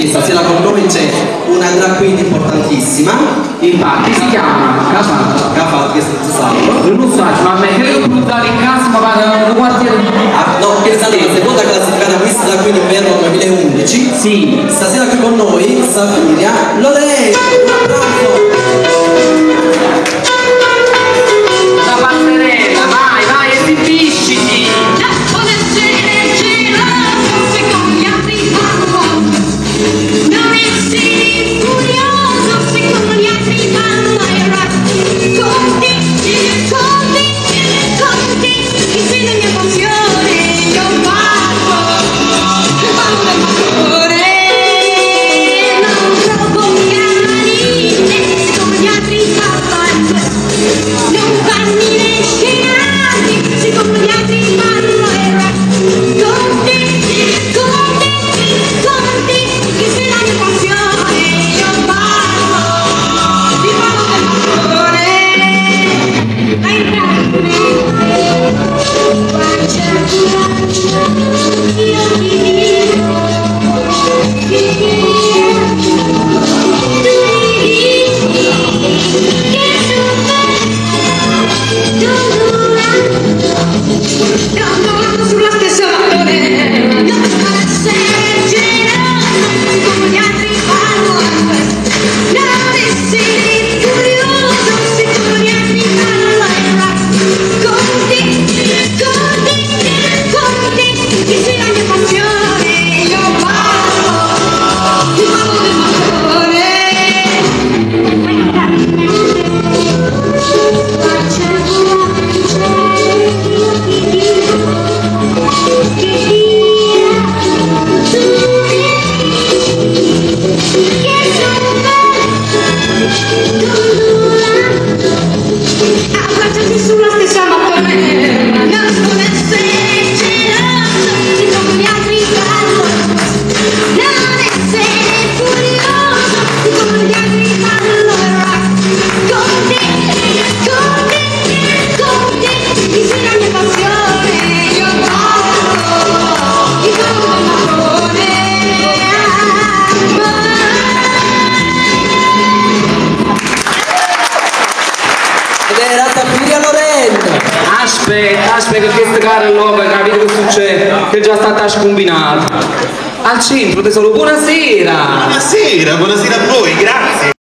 perché stasera con noi c'è una drag queen importantissima. Infatti si chiama Cafat, che si sa. non so, ma me credo che usare in casa ma vada un quartiere di... No, che è stata la seconda classificata Miss Drag Queen inverno 2011. Sì. Stasera qui con noi Safiria Lorenzo. Un applauso. La passerella, vai, esibisciti! Aspetta che questa cara è l'uomo, capite che succede? Che è già stata scombinata. Al centro tesoro, buonasera! Buonasera a voi, grazie!